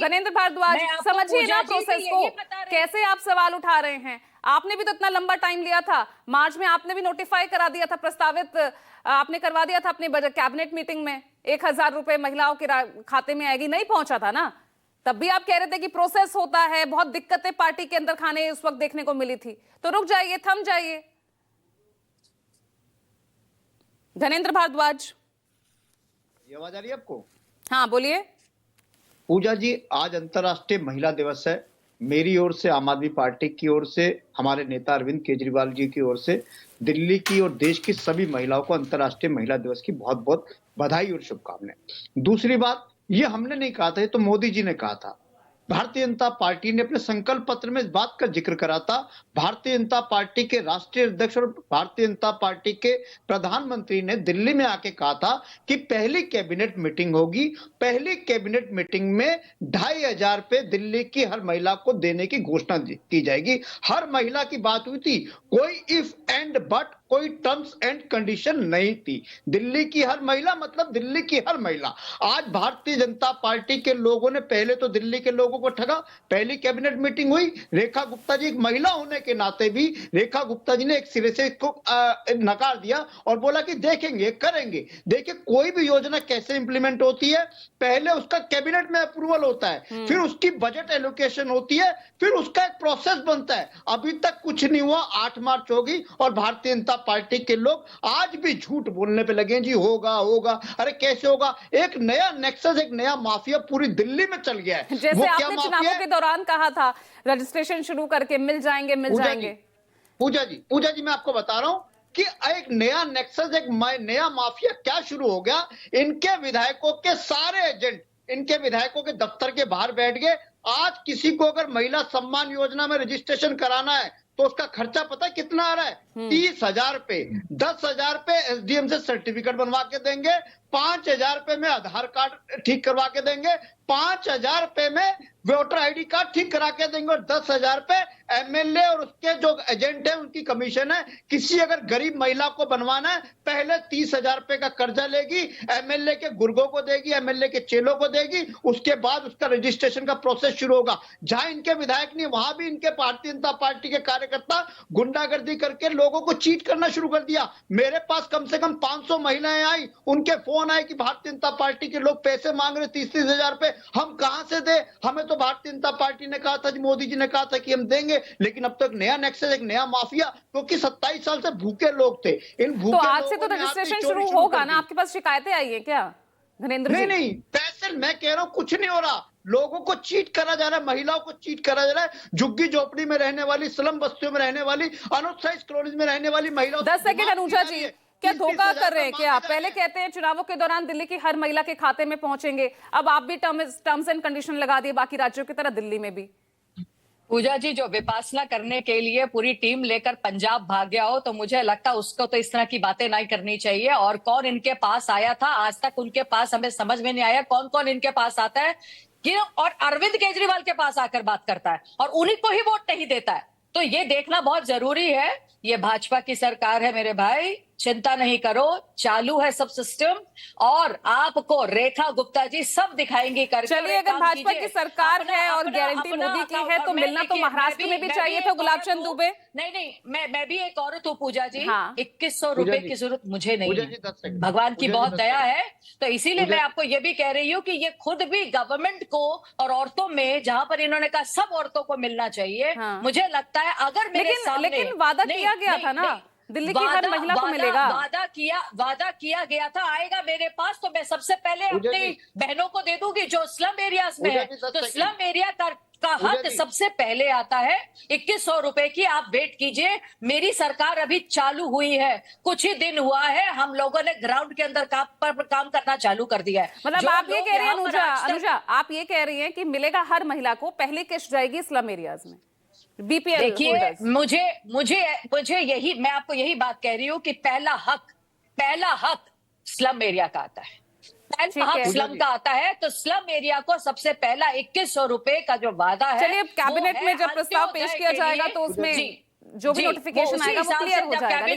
धनेंद्र भारद्वाज, समझिए ना प्रोसेस को, कैसे आप सवाल उठा रहे हैं। आपने भी तो इतना लंबा टाइम लिया था, मार्च में आपने भी नोटिफाई करा दिया था, प्रस्तावित आपने करवा दिया था अपनी बजट कैबिनेट मीटिंग में 1000 रुपए महिलाओं के खाते में आएगी, नहीं पहुंचा था ना। तब भी आप कह रहे थे कि प्रोसेस होता है, बहुत दिक्कतें पार्टी के अंदर खाने उस वक्त देखने को मिली थी। तो रुक जाइए, थम जाइए। धनेंद्र भारद्वाज, ये आवाज आ रही है आपको? हाँ बोलिए। पूजा जी, आज अंतर्राष्ट्रीय महिला दिवस है। मेरी ओर से, आम आदमी पार्टी की ओर से, हमारे नेता अरविंद केजरीवाल जी की ओर से दिल्ली की और देश की सभी महिलाओं को अंतर्राष्ट्रीय महिला दिवस की बहुत बहुत बधाई और शुभकामनाएं। दूसरी बात, ये हमने नहीं कहा था, ये तो मोदी जी ने कहा था। भारतीय जनता पार्टी ने अपने संकल्प पत्र में इस बात का जिक्र करा था। भारतीय जनता पार्टी के राष्ट्रीय अध्यक्ष और भारतीय जनता पार्टी के प्रधानमंत्री ने दिल्ली में आके कहा था कि पहली कैबिनेट मीटिंग होगी, पहली कैबिनेट मीटिंग में 2500 रुपए दिल्ली की हर महिला को देने की घोषणा की जाएगी। हर महिला की बात हुई थी, कोई इफ एंड बट, कोई टर्म्स एंड कंडीशन नहीं थी। दिल्ली की हर महिला मतलब दिल्ली की हर महिला। आज भारतीय जनता पार्टी के लोगों ने पहले तो दिल्ली के लोगों को ठगा। पहली कैबिनेट मीटिंग हुई, रेखा गुप्ता जी एक महिला होने के नाते भी रेखा गुप्ता जी ने एक सिरे से इसको नकार दिया और बोला कि देखेंगे, करेंगे। देखिए, कोई भी योजना कैसे इंप्लीमेंट होती है, पहले उसका कैबिनेट में अप्रूवल होता है, फिर उसकी बजट एलोकेशन होती है, फिर उसका एक प्रोसेस बनता है। अभी तक कुछ नहीं हुआ। 8 मार्च होगी और भारतीय जनता पार्टी के लोग आज भी झूठ बोलने पे लगे जी होगा होगा। अरे कैसे होगा? एक नया नेक्सस, एक नया माफिया पूरी दिल्ली में चल गया है। जैसे आपने चुनावों के दौरान कहा था रजिस्ट्रेशन शुरू करके मिल जाएंगे, मिल जाएंगे। पूजा जी मैं आपको बता रहा हूं कि एक नया नेक्सस, एक नया माफिया क्या शुरू हो गया। इनके विधायकों के सारे एजेंट इनके विधायकों के दफ्तर के बाहर बैठ गए। आज किसी को अगर महिला सम्मान योजना में रजिस्ट्रेशन कराना है तो उसका खर्चा पता है कितना आ रहा है? 30,000 रुपए। 10,000 रुपए एसडीएम से सर्टिफिकेट बनवा के देंगे, 5,000 रुपए में आधार कार्ड ठीक करवा के देंगे, 5,000 रुपए में वोटर आईडी कार्ड ठीक करा के देंगे और 10,000 रुपए एमएलए और उसके जो एजेंट है उनकी कमीशन है। किसी अगर गरीब महिला को बनवाना है, पहले 30,000 रुपए का कर्जा लेगी, एमएलए के गुर्गों को देगी, एमएलए के चेलों को देगी, उसके बाद उसका रजिस्ट्रेशन का प्रोसेस शुरू होगा। जहां इनके विधायक नहीं, वहां भी इनके भारतीय जनता पार्टी के कार्यकर्ता गुंडागर्दी करके लोगों को चीट करना शुरू कर दिया। मेरे पास कम से कम 500 महिलाएं आई, उनके फोन आए कि भारतीय जनता पार्टी के लोग पैसे मांग रहे 30,000 रुपए, हम कहां से दे? हमें तो भारतीय जनता पार्टी ने कहा था, मोदी जी ने कहा था कि हम देंगे, लेकिन अब तक नया नेक्सस, एक नया माफिया, क्योंकि 27 साल से भूखे लोग थे। इन भूखे तो आज से तो रजिस्ट्रेशन शुरू होगा ना? आपके पास शिकायतें आई है क्या धनेंद्र जी? नहीं, पैसे मैं कह रहा हूं कुछ नहीं हो रहा। लोगों को चीट करा जा रहा है, महिलाओं को चीट करा जा रहा है। झुग्गी झोपड़ी में रहने वाली, स्लम बस्तियों में रहने वाली, अनऑथराइज्ड कॉलोनीज में रहने वाली महिलाओं। 10 सेकंड अनुजा जी, क्या धोखा कर रहे हैं क्या? पहले कहते हैं चुनावों के दौरान दिल्ली की हर महिला के खाते में पहुंचेंगे, अब आप भी टर्म्स एंड कंडीशन लगा दिए बाकी राज्यों की तरह दिल्ली में भी। पूजा जी, जो विपासना करने के लिए पूरी टीम लेकर पंजाब भाग गया हो तो मुझे लगता है उसको तो इस तरह की बातें नहीं करनी चाहिए। और कौन इनके पास आया था आज तक उनके पास हमें समझ में नहीं आया कौन कौन इनके पास आता है कि, और अरविंद केजरीवाल के पास आकर बात करता है और उन्हीं को ही वोट नहीं देता है। तो ये देखना बहुत जरूरी है। ये भाजपा की सरकार है मेरे भाई, चिंता नहीं करो, चालू है सब सिस्टम और आपको रेखा गुप्ता जी सब दिखाएंगी करके। चलिए, अगर भाजपा की सरकार है और गारंटी मोदी की है तो मिलना तो महाराष्ट्र में भी चाहिए था गुलाबचंद दुबे। नहीं, मैं भी एक औरत हूँ पूजा जी। हाँ। 2100 रुपए की जरूरत मुझे नहीं है, भगवान की बहुत दया है। तो इसीलिए मैं आपको ये भी कह रही हूँ कि ये खुद भी गवर्नमेंट को और औरतों में, जहां पर इन्होंने कहा सब औरतों को मिलना चाहिए, मुझे लगता है अगर मेरे सामने, लेकिन वादा किया गया था ना दिल्ली की हर महिला को मिलेगा। वादा किया गया था, आएगा मेरे पास तो मैं सबसे पहले अपनी बहनों को दे दूंगी जो स्लम एरियाज में है। तो स्लम एरिया का हक सबसे पहले आता है। 2100 रुपए की आप वेट कीजिए, मेरी सरकार अभी चालू हुई है, कुछ ही दिन हुआ है, हम लोगों ने ग्राउंड के अंदर काम करना चालू कर दिया है। मतलब आप ये कह रही हैं अनुजा, आप ये कह रही हैं कि मिलेगा हर महिला को, पहली किश्त जाएगी स्लम एरियाज में, बीपीएल। देखिए, मुझे यही, मैं आपको यही बात कह रही हूँ कि पहला हक स्लम एरिया का आता है, पहला हक स्लम का आता है। तो स्लम एरिया को सबसे पहला 2100 रुपए का जो वादा है, चलिए कैबिनेट में जब प्रस्ताव पेश किया जाएगा तो उसमें जो भी नोटिफिकेशन आएगा वो क्लियर हो जाएगा।